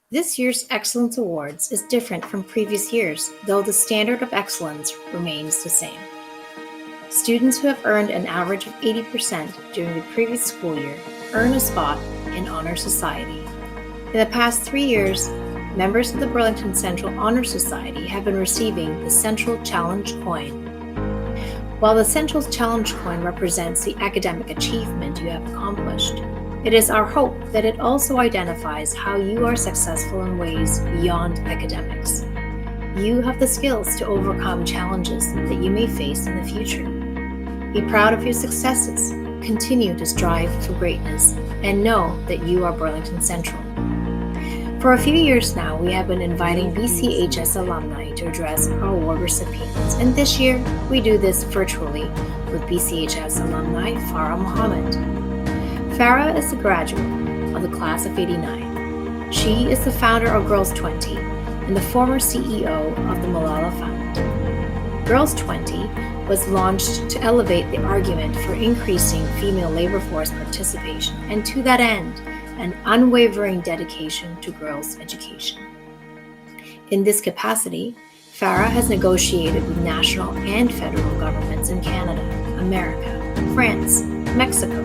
This year's Excellence Awards is different from previous years, though the standard of excellence remains the same. Students who have earned an average of 80% during the previous school year earn a spot in Honor Society. In the past 3 years, members of the Burlington Central Honor Society have been receiving the Central Challenge Coin. While the Central Challenge Coin represents the academic achievement you have accomplished, it is our hope that it also identifies how you are successful in ways beyond academics. You have the skills to overcome challenges that you may face in the future. Be proud of your successes, continue to strive for greatness, and know that you are Burlington Central. For a few years now, we have been inviting BCHS alumni to address our award recipients, and this year we do this virtually with BCHS alumni Farah Mohammed. Farah is a graduate of the class of '89. She is the founder of Girls 20 and the former CEO of the Malala Fund. Girls 20 was launched to elevate the argument for increasing female labor force participation, and to that end, an unwavering dedication to girls' education. In this capacity, Farah has negotiated with national and federal governments in Canada, America, France, Mexico,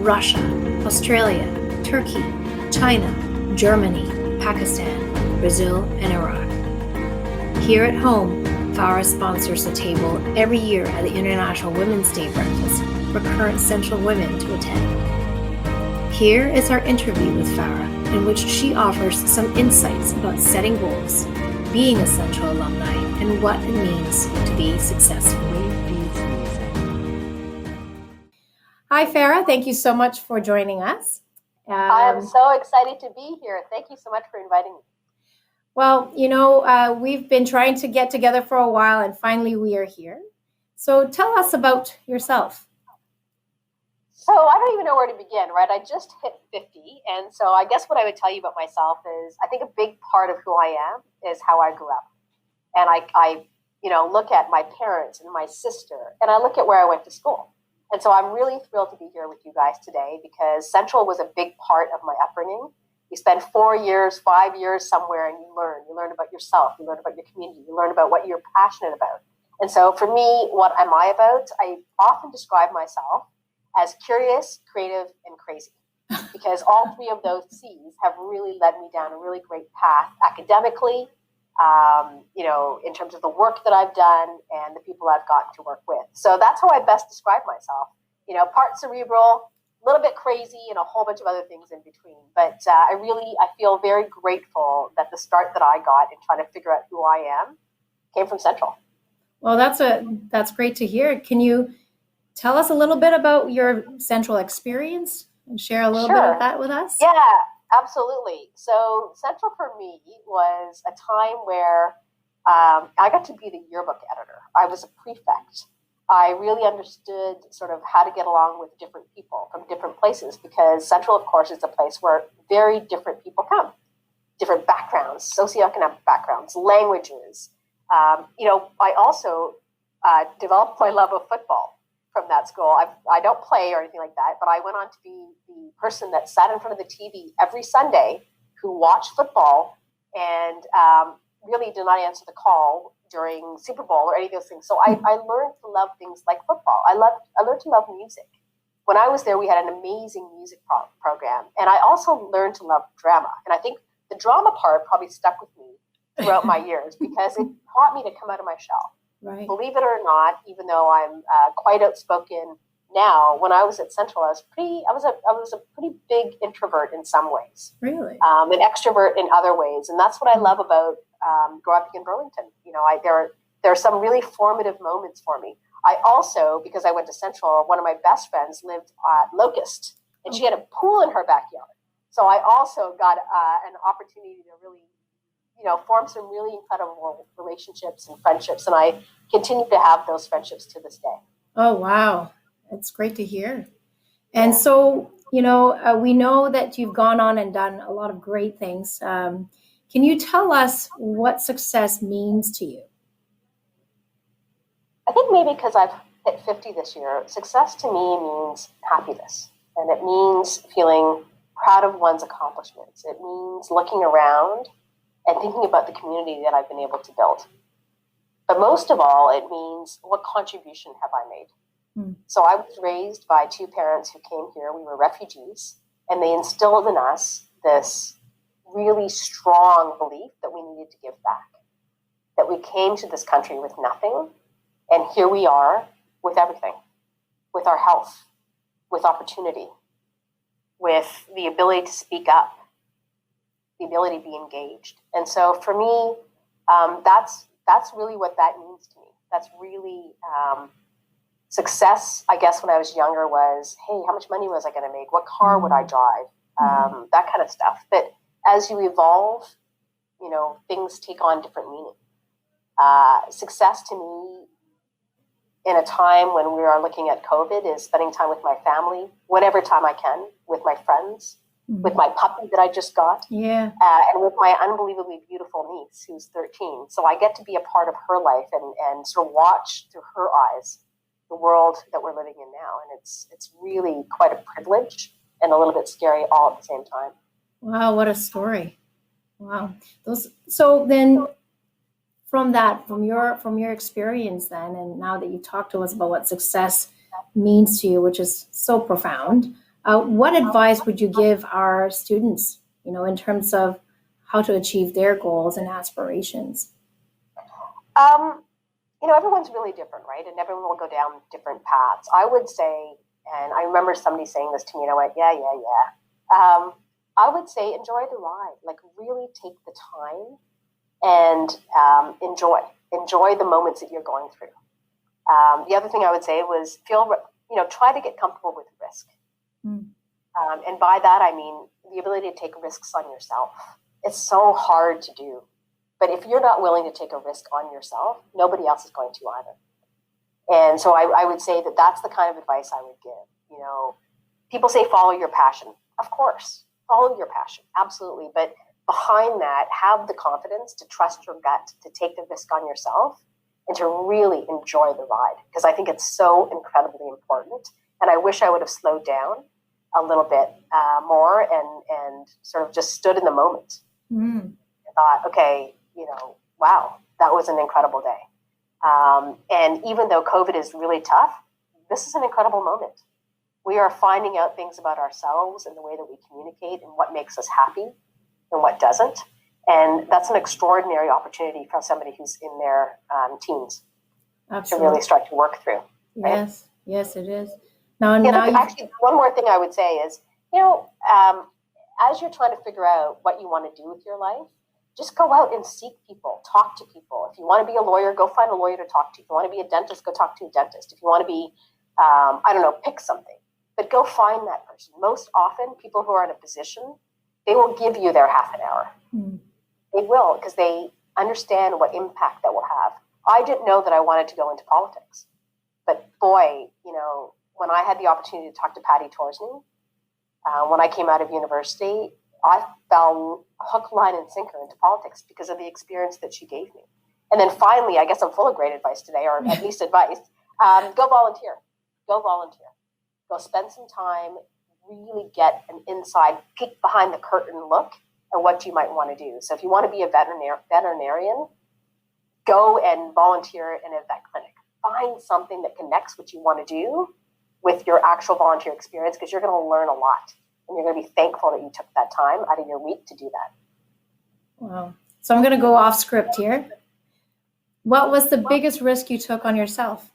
Russia, Australia, Turkey, China, Germany, Pakistan, Brazil, and Iraq. Here at home, Farah sponsors a table every year at the International Women's Day breakfast for current Central women to attend. Here is our interview with Farah, in which she offers some insights about setting goals, being a Central alumni, and what it means to be successful. Hi, Farah. Thank you so much for joining us. I am so excited to be here. Thank you so much for inviting me. Well, we've been trying to get together for a while, and finally we are here. So tell us about yourself. So I don't even know where to begin, right? I just hit 50. And so I guess what I would tell you about myself is I think a big part of who I am is how I grew up. And I look at my parents and my sister, and I look at where I went to school. And so I'm really thrilled to be here with you guys today because Central was a big part of my upbringing. You spend 4 years, 5 years somewhere and you learn. You learn about yourself. You learn about your community. You learn about what you're passionate about. And so for me, what am I about? I often describe myself as curious, creative, and crazy because all three of those C's have really led me down a really great path academically, in terms of the work that I've done and the people I've gotten to work with. So that's how I best describe myself. Part cerebral, a little bit crazy, and a whole bunch of other things in between. But I feel very grateful that the start that I got in trying to figure out who I am came from Central. Well, that's great to hear. Can you tell us a little bit about your Central experience and share a little bit of that with us? Yeah, absolutely. So Central for me was a time where I got to be the yearbook editor. I was a prefect. I really understood sort of how to get along with different people from different places because Central, of course, is a place where very different people come, different backgrounds, socioeconomic backgrounds, languages. I also developed my love of football from that school. I don't play or anything like that, but I went on to be the person that sat in front of the TV every Sunday who watched football and really did not answer the call during Super Bowl or any of those things. So I learned to love things like football. I learned to love music. When I was there, we had an amazing music program. And I also learned to love drama. And I think the drama part probably stuck with me throughout my years because it taught me to come out of my shell. Right. Believe it or not, even though I'm quite outspoken now, when I was at Central, I was a pretty big introvert in some ways. Really? An extrovert in other ways. And that's what I love about growing up in Burlington. There are some really formative moments for me. I also, because I went to Central, one of my best friends lived at Locust, and she had a pool in her backyard. So I also got an opportunity to really, form some really incredible relationships and friendships, and I continue to have those friendships to this day. Oh, wow. That's great to hear. And so, we know that you've gone on and done a lot of great things. Can you tell us what success means to you? I think maybe because I've hit 50 this year, success to me means happiness. And it means feeling proud of one's accomplishments. It means looking around and thinking about the community that I've been able to build. But most of all, it means, what contribution have I made? So I was raised by two parents who came here. We were refugees, and they instilled in us this really strong belief that we needed to give back, that we came to this country with nothing, and here we are with everything, with our health, with opportunity, with the ability to speak up, the ability to be engaged. And so for me, that's really what that means to me. That's really success, I guess, when I was younger was, hey, how much money was I going to make? What car would I drive? That kind of stuff. But as you evolve, things take on different meaning. Success to me in a time when we are looking at COVID is spending time with my family, whatever time I can, with my friends, with my puppy that I just got, and with my unbelievably beautiful niece who's 13. So I get to be a part of her life and sort of watch through her eyes the world that we're living in now. And it's really quite a privilege and a little bit scary all at the same time. Wow, what a story. Wow. So then from your experience then, and now that you talked to us about what success means to you, which is so profound, what advice would you give our students, in terms of how to achieve their goals and aspirations? Everyone's really different, right? And everyone will go down different paths. I would say, and I remember somebody saying this to me, and I went, yeah. I would say enjoy the ride. Like, really take the time and enjoy the moments that you're going through. The other thing I would say was try to get comfortable with risk. And by that, I mean the ability to take risks on yourself. It's so hard to do. But if you're not willing to take a risk on yourself, nobody else is going to either. And so I would say that that's the kind of advice I would give. People say follow your passion. Of course, follow your passion. Absolutely. But behind that, have the confidence to trust your gut, to take the risk on yourself, and to really enjoy the ride. Because I think it's so incredibly important. And I wish I would have slowed down a little bit more and sort of just stood in the moment. And thought, okay, wow, that was an incredible day. And even though COVID is really tough, this is an incredible moment. We are finding out things about ourselves and the way that we communicate and what makes us happy and what doesn't. And that's an extraordinary opportunity for somebody who's in their teens. Absolutely. To really start to work through. Right? Yes, it is. Actually, one more thing I would say is, as you're trying to figure out what you want to do with your life, just go out and seek people, talk to people. If you want to be a lawyer, go find a lawyer to talk to. If you want to be a dentist, go talk to a dentist. If you want to be, pick something, but go find that person. Most often, people who are in a position, they will give you their half an hour. They will, because they understand what impact that will have. I didn't know that I wanted to go into politics, but boy, when I had the opportunity to talk to Patty Torsney, when I came out of university, I fell hook, line, and sinker into politics because of the experience that she gave me. And then finally, I guess I'm full of great advice today, or at least advice. Go volunteer. Go volunteer. Go spend some time, really get an inside peek behind the curtain look at what you might want to do. So if you want to be a veterinarian, go and volunteer in a vet clinic. Find something that connects what you want to do with your actual volunteer experience, because you're going to learn a lot. And you're going to be thankful that you took that time out of your week to do that. Wow. So I'm going to go off script here. What was the biggest risk you took on yourself?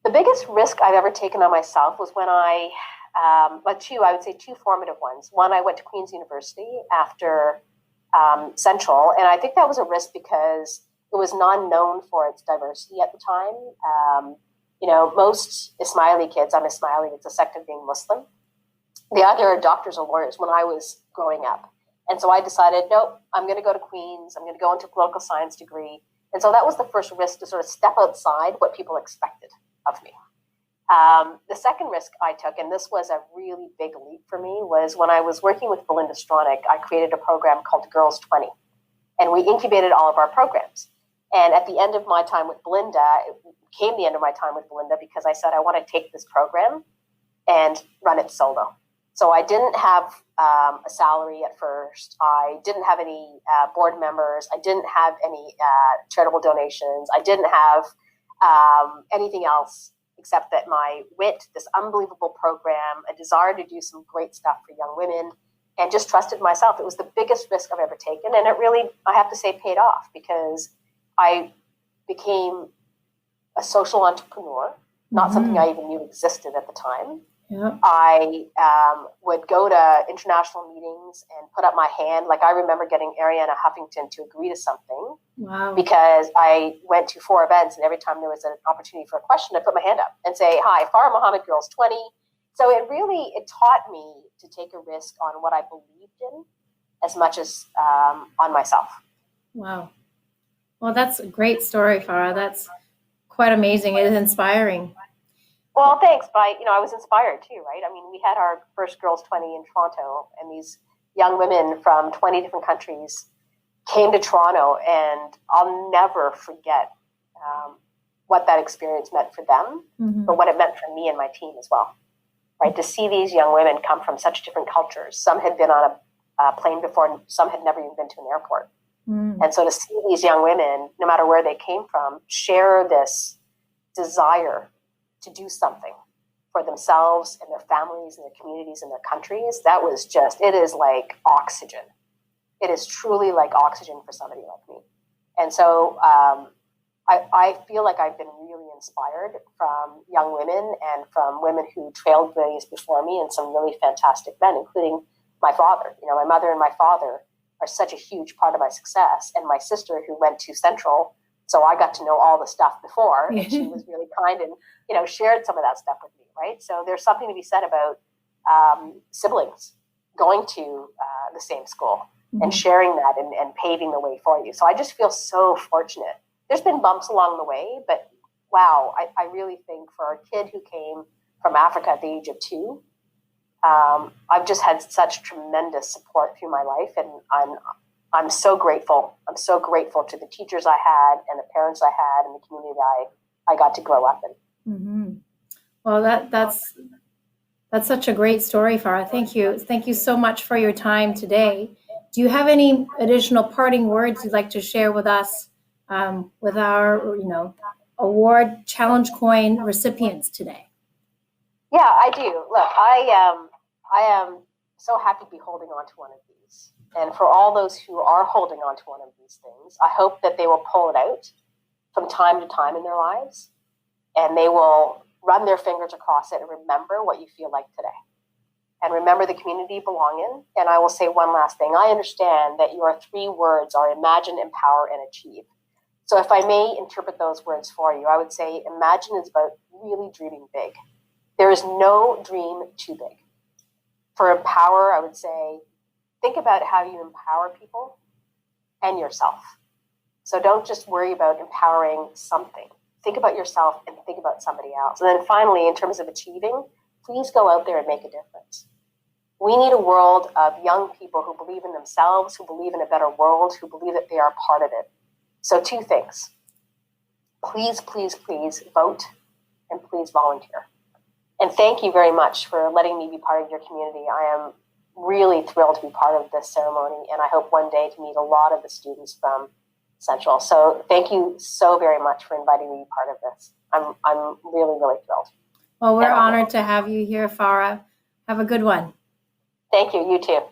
The biggest risk I've ever taken on myself was when I would say two formative ones. One, I went to Queen's University after Central, and I think that was a risk because it was non-known for its diversity at the time. Most Ismaili kids, I'm Ismaili, it's a sect of being Muslim. They either are doctors or lawyers when I was growing up. And so I decided, nope, I'm going to go to Queen's. I'm going to go into a political science degree. And so that was the first risk, to sort of step outside what people expected of me. The second risk I took, and this was a really big leap for me, was when I was working with Belinda Stronach, I created a program called Girls 20. And we incubated all of our programs. And at the end of my time with Belinda, it became the end of my time with Belinda because I said, I want to take this program and run it solo. So I didn't have a salary at first. I didn't have any board members. I didn't have any charitable donations. I didn't have anything else except that my wit, this unbelievable program, a desire to do some great stuff for young women, and just trusted myself. It was the biggest risk I've ever taken. And it really, I have to say, paid off, because I became a social entrepreneur, not something I even knew existed at the time. Yeah. I would go to international meetings and put up my hand. Like, I remember getting Ariana Huffington to agree to something. Wow. Because I went to 4 events, and every time there was an opportunity for a question, I put my hand up and say, "Hi, Farah Muhammad, girls 20." So it taught me to take a risk on what I believed in as much as on myself. Wow. Well, that's a great story, Farah. That's quite amazing. It is inspiring. Well, thanks. But I was inspired too, right? I mean, we had our first Girls 20 in Toronto, and these young women from 20 different countries came to Toronto, and I'll never forget what that experience meant for them, but what it meant for me and my team as well. Right? To see these young women come from such different cultures. Some had been on a plane before, and some had never even been to an airport. And so to see these young women, no matter where they came from, share this desire to do something for themselves and their families and their communities and their countries, that was just, it is like oxygen. It is truly like oxygen for somebody like me. And so I feel like I've been really inspired from young women and from women who trailed ways before me, and some really fantastic men, including my father. My mother and my father are such a huge part of my success, and my sister, who went to Central, so I got to know all the stuff before, and she was really kind and shared some of that stuff with me, right? So there's something to be said about siblings going to the same school and sharing that and paving the way for you. So I just feel so fortunate. There's been bumps along the way, but wow, I really think for a kid who came from Africa at the age of 2, I've just had such tremendous support through my life, and I'm so grateful. I'm so grateful to the teachers I had and the parents I had and the community I got to grow up in. Well, that's such a great story, Farah. Thank you. Thank you so much for your time today. Do you have any additional parting words you'd like to share with us, with our, award challenge coin recipients today? Yeah, I do. Look, I am so happy to be holding on to one of these. And for all those who are holding on to one of these things, I hope that they will pull it out from time to time in their lives, and they will run their fingers across it and remember what you feel like today. And remember the community you belong in. And I will say one last thing. I understand that your 3 words are imagine, empower, and achieve. So if I may interpret those words for you, I would say imagine is about really dreaming big. There is no dream too big. For empower, I would say think about how you empower people and yourself. So don't just worry about empowering something. Think about yourself and think about somebody else. And then finally, in terms of achieving, please go out there and make a difference. We need a world of young people who believe in themselves, who believe in a better world, who believe that they are part of it. So 2 things. Please, please, please vote, and please volunteer. And thank you very much for letting me be part of your community. I am really thrilled to be part of this ceremony, and I hope one day to meet a lot of the students from Central. So thank you so very much for inviting me to be part of this. I'm really, really thrilled. Well, we're honored to have you here, Farah. Have a good one. Thank you. You too.